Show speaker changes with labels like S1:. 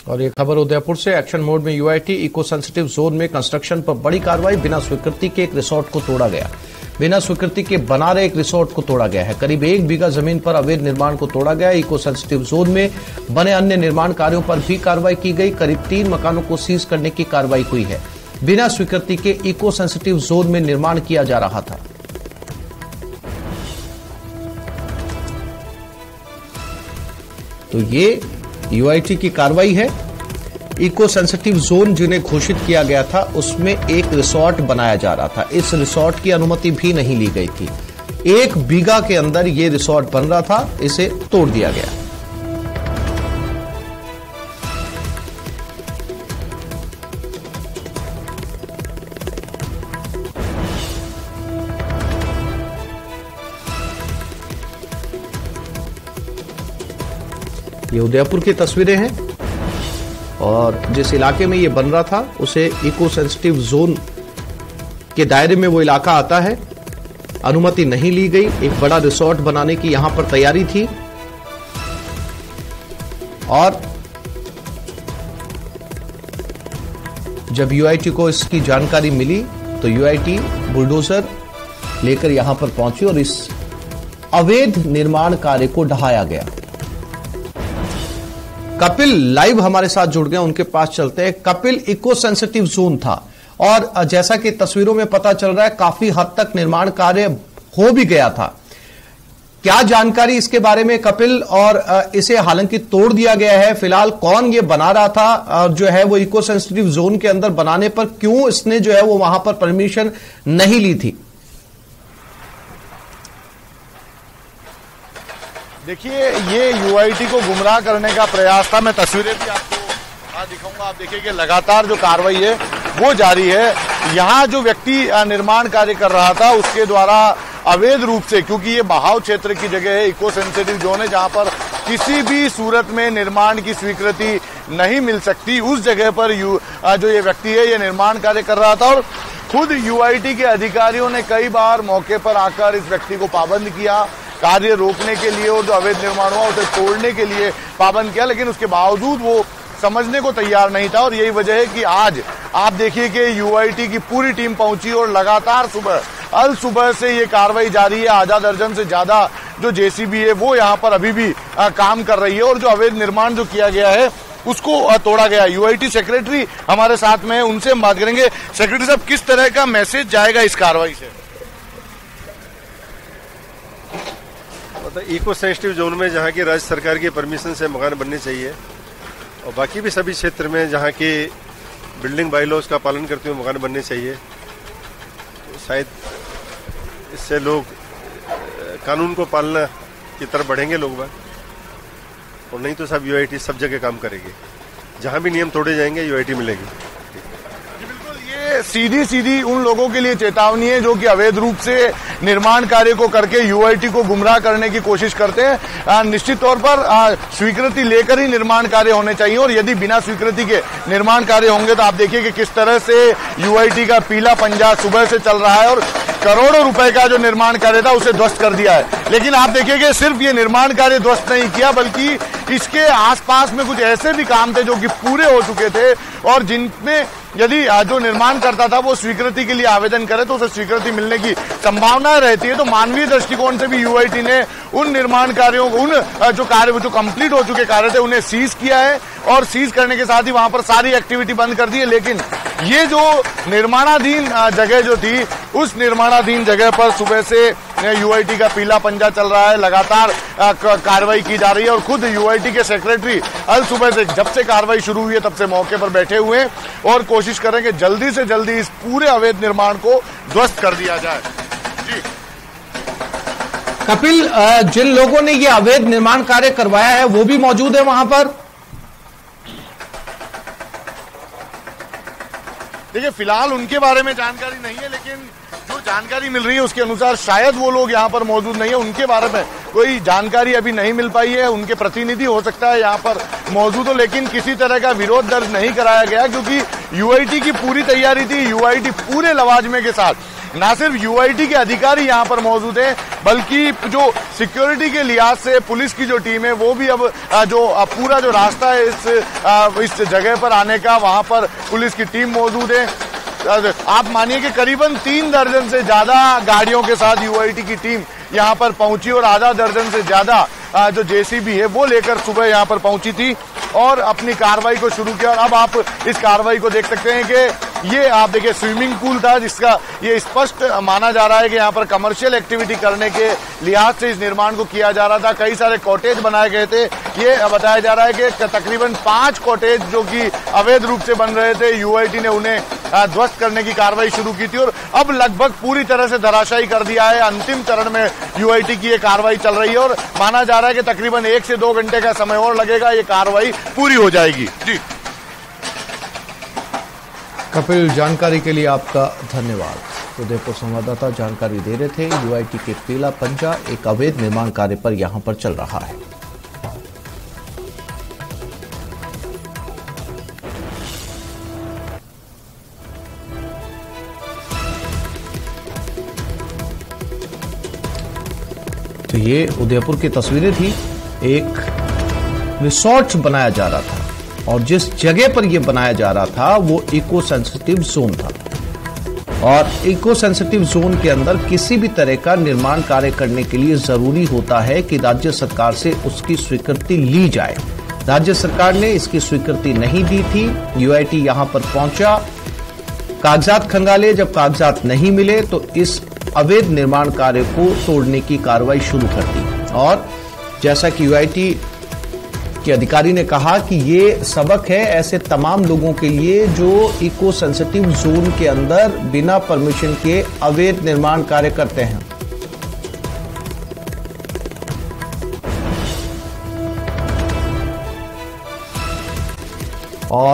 S1: और ये खबर उदयपुर से। एक्शन मोड में यूआईटी इको सेंसिटिव जोन में कंस्ट्रक्शन पर बड़ी कार्रवाई। बिना स्वीकृति के एक रिसोर्ट को तोड़ा गया। बिना स्वीकृति के बना रहे एक रिसोर्ट को तोड़ा गया है। करीब 1 बीघा जमीन पर अवैध निर्माण को तोड़ा गया। इको सेंसिटिव जोन में बने अन्य निर्माण कार्यों पर भी कार्रवाई की गई। करीब 3 मकानों को सीज करने की कार्रवाई हुई है। बिना स्वीकृति के इको सेंसिटिव जोन में निर्माण किया जा रहा था। तो ये यूआईटी की कार्रवाई है। इको सेंसिटिव जोन जिन्हें घोषित किया गया था उसमें एक रिसोर्ट बनाया जा रहा था। इस रिसोर्ट की अनुमति भी नहीं ली गई थी। 1 बीघा के अंदर ये रिसोर्ट बन रहा था, इसे तोड़ दिया गया। ये उदयपुर की तस्वीरें हैं और जिस इलाके में ये बन रहा था उसे इको सेंसिटिव जोन के दायरे में वो इलाका आता है। अनुमति नहीं ली गई। एक बड़ा रिसोर्ट बनाने की यहां पर तैयारी थी और जब यूआईटी को इसकी जानकारी मिली तो यूआईटी बुलडोजर लेकर यहां पर पहुंची और इस अवैध निर्माण कार्य को ढहाया गया। कपिल लाइव हमारे साथ जुड़ गए, उनके पास चलते हैं। कपिल, इको सेंसिटिव जोन था और जैसा कि तस्वीरों में पता चल रहा है काफी हद तक निर्माण कार्य हो भी गया था। क्या जानकारी इसके बारे में कपिल? और इसे हालांकि तोड़ दिया गया है, फिलहाल कौन ये बना रहा था और जो है वो इको सेंसिटिव जोन के अंदर बनाने पर क्यों इसने जो है वो वहां पर परमिशन नहीं ली थी?
S2: देखिए, ये यूआईटी को गुमराह करने का प्रयास था। मैं तस्वीरें भी आपको दिखाऊंगा। आप देखिए कि लगातार जो कार्रवाई है वो जारी है। यहाँ जो व्यक्ति निर्माण कार्य कर रहा था उसके द्वारा अवैध रूप से, क्योंकि ये बहाव क्षेत्र की जगह है, इको सेंसिटिव जोन है जहां पर किसी भी सूरत में निर्माण की स्वीकृति नहीं मिल सकती, उस जगह पर जो ये व्यक्ति है ये निर्माण कार्य कर रहा था। और खुद यूआईटी के अधिकारियों ने कई बार मौके पर आकर इस व्यक्ति को पाबंद किया, कार्य रोकने के लिए और जो अवैध निर्माण हुआ उसे तोड़ने के लिए पाबंद किया, लेकिन उसके बावजूद वो समझने को तैयार नहीं था। और यही वजह है कि आज आप देखिए कि यूआईटी की पूरी टीम पहुंची और लगातार अल सुबह से ये कार्रवाई जारी है। आधा दर्जन से ज्यादा जो जेसीबी है वो यहाँ पर अभी भी काम कर रही है और जो अवैध निर्माण जो किया गया है उसको तोड़ा गया। यूआईटी सेक्रेटरी हमारे साथ में है, उनसे हम बात करेंगे। सेक्रेटरी साहब, किस तरह का मैसेज जाएगा इस कार्रवाई से?
S3: इको सेंसिटिव जोन में जहाँ की राज्य सरकार की परमिशन से मकान बनने चाहिए और बाकी भी सभी क्षेत्र में जहाँ की बिल्डिंग बायलॉज का पालन करते हुए मकान बनने चाहिए। तो शायद इससे लोग कानून को पालना की तरफ बढ़ेंगे लोग बात, और नहीं तो सब यूआईटी सब जगह काम करेगी। जहाँ भी नियम तोड़े जाएंगे यूआईटी मिलेगी।
S2: सीधी उन लोगों के लिए चेतावनी है जो कि अवैध रूप से निर्माण कार्य को करके यूआईटी को गुमराह करने की कोशिश करते हैं। निश्चित तौर पर स्वीकृति लेकर ही निर्माण कार्य होने चाहिए और यदि बिना स्वीकृति के निर्माण कार्य होंगे तो आप देखिए कि किस तरह से यूआईटी का पीला पंजा सुबह से चल रहा है और करोड़ों रुपए का जो निर्माण कार्य था उसे ध्वस्त कर दिया है। लेकिन आप देखिए कि सिर्फ ये निर्माण कार्य ध्वस्त नहीं किया बल्कि इसके आसपास में कुछ ऐसे भी काम थे जो कि पूरे हो चुके थे और जिनमें यदि जो निर्माण करता था वो स्वीकृति के लिए आवेदन करे तो उसे स्वीकृति मिलने की संभावना रहती है। तो मानवीय दृष्टिकोण से भी यूआईटी ने उन निर्माण कार्यों को, उन जो कार्य जो कंप्लीट हो चुके कार्य थे उन्हें सीज किया है और सीज करने के साथ ही वहां पर सारी एक्टिविटी बंद कर दी है। लेकिन ये जो निर्माणाधीन जगह जो थी उस निर्माणाधीन जगह पर सुबह से यूआईटी का पीला पंजा चल रहा है, लगातार कार्रवाई की जा रही है और खुद यूआईटी के सेक्रेटरी अल सुबह से जब से कार्रवाई शुरू हुई है तब से मौके पर बैठे हुए हैं और कोशिश कर रहे हैं कि जल्दी से जल्दी इस पूरे अवैध निर्माण को ध्वस्त कर दिया जाए। जी
S1: कपिल, जिन लोगों ने ये अवैध निर्माण कार्य करवाया है वो भी मौजूद है वहां पर?
S2: देखिए, फिलहाल उनके बारे में जानकारी नहीं है, लेकिन जो जानकारी मिल रही है उसके अनुसार शायद वो लोग यहाँ पर मौजूद नहीं है। उनके बारे में कोई जानकारी अभी नहीं मिल पाई है। उनके प्रतिनिधि हो सकता है यहाँ पर मौजूद हो, लेकिन किसी तरह का विरोध दर्ज नहीं कराया गया क्योंकि यूआईटी की पूरी तैयारी थी। यूआईटी पूरे लवाजमे के साथ ना सिर्फ यूआईटी के अधिकारी यहां पर मौजूद हैं, बल्कि जो सिक्योरिटी के लिहाज से पुलिस की जो टीम है वो भी अब जो पूरा जो रास्ता है इस जगह पर आने का, वहां पर पुलिस की टीम मौजूद है। आप मानिए कि करीबन 3 दर्जन से ज्यादा गाड़ियों के साथ यूआईटी की टीम यहां पर पहुंची और आधा दर्जन से ज्यादा जो जेसीबी है वो लेकर सुबह यहां पर पहुंची थी और अपनी कार्रवाई को शुरू किया। और अब आप इस कार्रवाई को देख सकते हैं कि ये आप देखिए स्विमिंग पूल था, जिसका ये स्पष्ट माना जा रहा है कि यहाँ पर कमर्शियल एक्टिविटी करने के लिहाज से इस निर्माण को किया जा रहा था। कई सारे कॉटेज बनाए गए थे। ये बताया जा रहा है कि तकरीबन 5 कॉटेज जो कि अवैध रूप से बन रहे थे, यूआईटी ने उन्हें ध्वस्त करने की कार्रवाई शुरू की थी और अब लगभग पूरी तरह से धराशायी कर दिया है। अंतिम चरण में यूआईटी की ये कार्रवाई चल रही है और माना जा रहा है कि तकरीबन 1 से 2 घंटे का समय और लगेगा, ये कार्रवाई पूरी हो जाएगी। जी
S1: कपिल, जानकारी के लिए आपका धन्यवाद। उदयपुर संवाददाता जानकारी दे रहे थे। यूआईटी के पीला पंजा एक अवैध निर्माण कार्य पर यहां पर चल रहा है। तो ये उदयपुर की तस्वीरें थी। एक रिसोर्ट बनाया जा रहा था और जिस जगह पर यह बनाया जा रहा था वो इको सेंसिटिव जोन था और इको सेंसिटिव जोन के अंदर किसी भी तरह का निर्माण कार्य करने के लिए जरूरी होता है कि राज्य सरकार से उसकी स्वीकृति ली जाए। राज्य सरकार ने इसकी स्वीकृति नहीं दी थी। यूआईटी यहां पर पहुंचा, कागजात खंगाले, जब कागजात नहीं मिले तो इस अवैध निर्माण कार्य को तोड़ने की कार्रवाई शुरू कर दी। और जैसा कि यूआईटी के अधिकारी ने कहा कि ये सबक है ऐसे तमाम लोगों के लिए जो इको सेंसिटिव जोन के अंदर बिना परमिशन के अवैध निर्माण कार्य करते हैं। और